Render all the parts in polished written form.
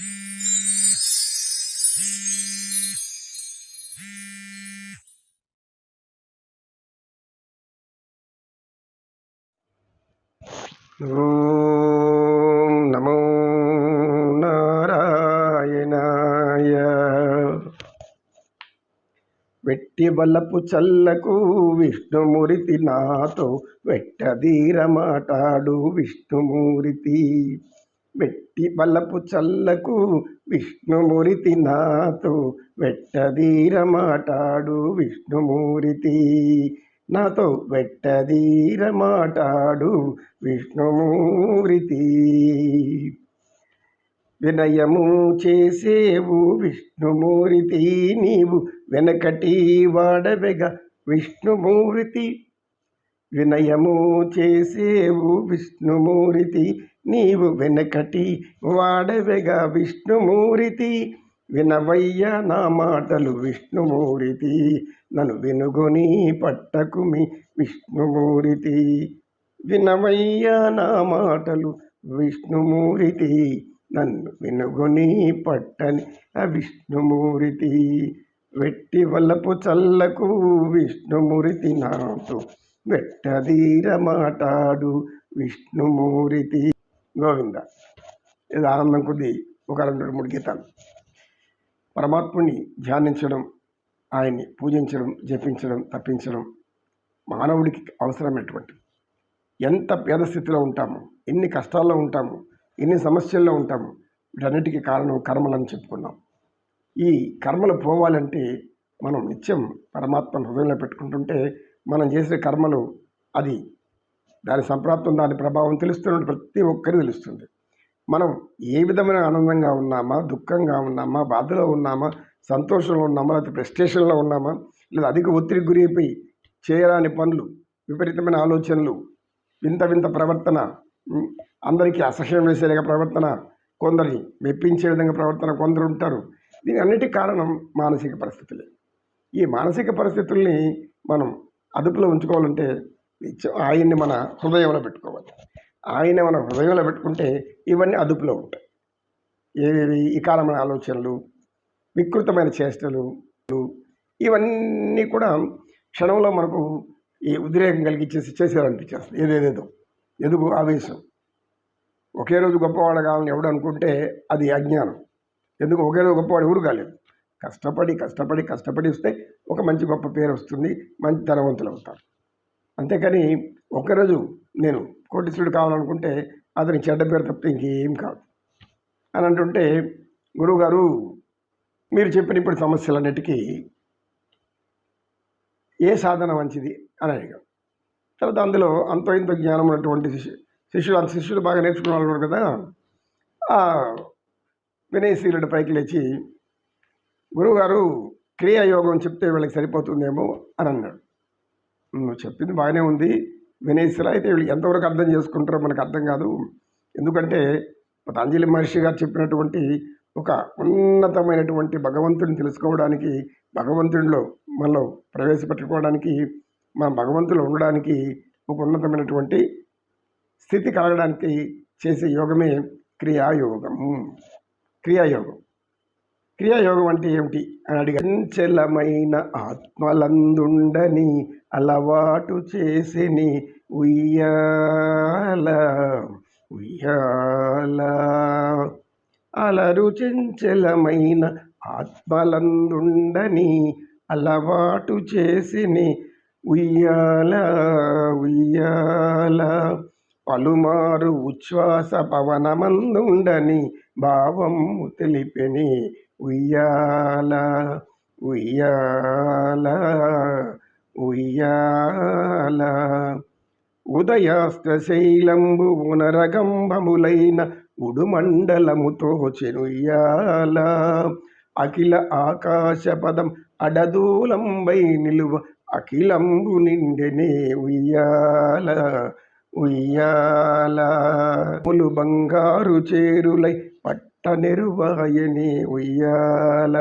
ఓం నమో నారాయణాయ. వెట్టి వలపు చల్లకు విష్ణుమూర్తి నాతో వెట్టదీర మాటాడు విష్ణుమూర్తి. వెట్టి వలపు చల్లకు విష్ణుమూర్తి నాతో వెట్టదీర మాటాడు విష్ణుమూర్తి. నాతో వెట్టదీర మాటాడు విష్ణుమూర్తి. వినయము చేసేవు విష్ణుమూర్తి, నీవు వెనకటి వాడవెగ విష్ణుమూర్తి. వినయము చేసేవు విష్ణుమూర్తి, నీవు వెనకటి వాడవెగ విష్ణుమూర్తి. వినవయ్య నా మాటలు విష్ణుమూర్తి, నన్ను వినుగొని పట్టకుమి విష్ణుమూర్తి. వినవయ్య నా మాటలు విష్ణుమూర్తి, నన్ను వినుగొని పట్టని విష్ణుమూర్తి. వెట్టి వలపు చల్లకు విష్ణుమూర్తి నాతో వెట్టదీర మాటాడు విష్ణుమూర్తి. గోవింద. ఇది ఆనందం కొద్ది ఒక 2-3 గీతాలు. పరమాత్ముని ధ్యానించడం, ఆయన్ని పూజించడం, జపించడం, తప్పించడం మానవుడికి అవసరమైనటువంటి. ఎంత పేద స్థితిలో ఉంటాము, ఎన్ని కష్టాల్లో ఉంటాము, ఎన్ని సమస్యల్లో ఉంటాము, వీటన్నిటికీ కారణం కర్మలని చెప్పుకున్నాం. ఈ కర్మలు పోవాలంటే మనం నిత్యం పరమాత్మను హృదయంలో పెట్టుకుంటుంటే మనం చేసే కర్మలు అది దాని సంప్రాప్తం, దాని ప్రభావం తెలుస్తున్నట్టు ప్రతి ఒక్కరికి తెలుస్తుంది. మనం ఏ విధమైన ఆనందంగా ఉన్నామా, దుఃఖంగా ఉన్నామా, బాధలో ఉన్నామా, సంతోషంలో ఉన్నామా, లేకపోతే ప్రెస్టేషన్లో ఉన్నామా, లేదా అధిక ఒత్తిడికి గురైపోయి చేయరాని పనులు, విపరీతమైన ఆలోచనలు, వింత వింత ప్రవర్తన, అందరికీ అసహ్యం వేసేలాగా ప్రవర్తన, కొందరి మెప్పించే విధంగా ప్రవర్తన కొందరు ఉంటారు. దీని అన్నిటికీ కారణం మానసిక పరిస్థితులే. ఈ మానసిక పరిస్థితుల్ని మనం అదుపులో ఉంచుకోవాలంటే ఆయన్ని మన హృదయంలో పెట్టుకోవాలి. ఆయన మన హృదయంలో పెట్టుకుంటే ఇవన్నీ అదుపులో ఉంటాయి. ఏవేవి వికారమైన ఆలోచనలు, వికృతమైన చేష్టలు, ఇవన్నీ కూడా క్షణంలో మనకు ఈ ఉద్రేకం కలిగించేసి చేసేయాలనిపించేస్తుంది. ఏదేదేదో ఎదుగు ఆవేశం. ఒకే రోజు గొప్పవాడు కావాలని ఎవడు అనుకుంటే అది అజ్ఞానం. ఎందుకు ఒకే రోజు గొప్పవాడు ఎవరు కాలేదు. కష్టపడి కష్టపడి కష్టపడి వస్తే ఒక మంచి గొప్ప పేరు వస్తుంది, మంచి ధనవంతులు అవుతారు. అంతేకాని ఒకరోజు నేను కోటీశ్వరుడు కావాలనుకుంటే అతని చెడ్డ పేరు తప్పితే ఇంకేం కాదు అని అంటుంటే, గురువుగారు మీరు చెప్పిన ఇప్పుడు సమస్యలన్నిటికీ ఏ సాధన మంచిది అని అడిగాడు. తర్వాత అందులో అంతో ఇంత జ్ఞానం ఉన్నటువంటి శిష్యులు బాగా నేర్చుకున్న వాళ్ళు ఉన్నారు కదా, ఆ వినయశీలుడి పైకి లేచి, గురువుగారు క్రియాయోగం చెప్తే వీళ్ళకి సరిపోతుందేమో అని అన్నాడు. నువ్వు చెప్పింది బాగానే ఉంది వినయశీల, అయితే వీళ్ళు ఎంతవరకు అర్థం చేసుకుంటారో మనకు అర్థం కాదు. ఎందుకంటే పతంజలి మహర్షి గారు చెప్పినటువంటి ఒక ఉన్నతమైనటువంటి భగవంతుడిని తెలుసుకోవడానికి, భగవంతుడిలో మనలో ప్రవేశపెట్టుకోవడానికి, మన భగవంతులు ఉండడానికి ఒక ఉన్నతమైనటువంటి స్థితి కలగడానికి చేసే యోగమే క్రియాయోగము. క్రియాయోగం అంటే ఏమిటి అని అడిగా. చంచలమైన ఆత్మలందుండని అలవాటు చేసిని ఉయ్యాల అలరు. చంచలమైన ఆత్మలందుండని అలవాటు చేసిని ఉయ్యాల. పలుమారు ఉచ్ఛ్వాస పవనమందుండని భావము తెలిపెని ఉయ్యాల. ఉదయాస్త్రశైలంబు పునరగంభములైన ఉడుమండలముతో చెనుయ్యాల. అఖిల ఆకాశ పదం అడదూలంబై నిలువ అఖిలంబు నిండెనే ఉయ్యాల. ములు బంగారు చేరులై పట్టనెరువాయనే ఉయ్యాల.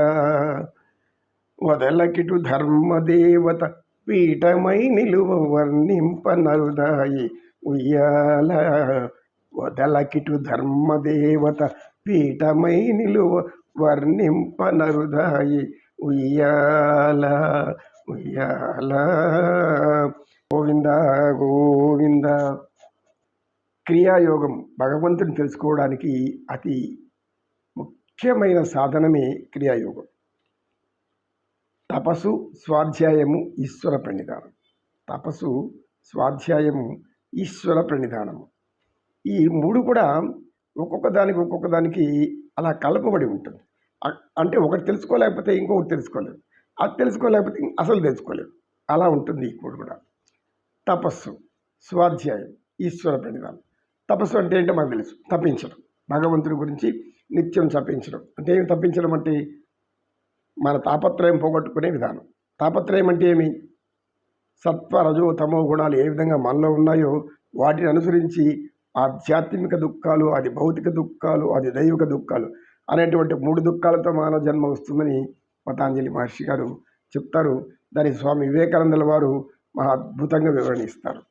వదలకిటు ధర్మదేవత పీఠమై నిలువ వర్ణింపనరుదాయి ఉయ్యాల. వదలకిటు ధర్మదేవత పీఠమై నిలువ వర్ణింపనరుదాయి ఉయ్యాల ఉయ్యాల. గోవింద గోవింద. క్రియాయోగం భగవంతుని తెలుసుకోవడానికి అతి ముఖ్యమైన సాధనమే క్రియాయోగం. తపస్సు, స్వాధ్యాయము, ఈశ్వర ప్రణిధానం. తపస్సు, స్వాధ్యాయము, ఈశ్వర ప్రణిధానము. ఈ మూడు కూడా ఒక్కొక్క దానికి అలా కలపబడి ఉంటుంది. అంటే ఒకటి తెలుసుకోలేకపోతే ఇంకొకటి తెలుసుకోలేదు, అది తెలుసుకోలేకపోతే అసలు తెలుసుకోలేదు. అలా ఉంటుంది ఈ మూడు కూడా. తపస్సు, స్వాధ్యాయం, ఈశ్వర ప్రణిధానం. తపస్సు అంటే ఏంటో మనకు తెలుసు, తప్పించడం. భగవంతుడి గురించి నిత్యం తప్పించడం. అంటే ఏమి తప్పించడం అంటే మన తాపత్రయం పోగొట్టుకునే విధానం. తాపత్రయం అంటే ఏమి? సత్వ రజో తమో గుణాలు ఏ విధంగా మనలో ఉన్నాయో వాటిని అనుసరించి ఆధ్యాత్మిక దుఃఖాలు, అది భౌతిక దుఃఖాలు, అది దైవిక దుఃఖాలు అనేటువంటి 3 దుఃఖాలతో మానవ జన్మ వస్తుందని పతాంజలి మహర్షి గారు చెప్తారు. దాని స్వామి వివేకానందుల వారు మహా అద్భుతంగా వివరణిస్తారు.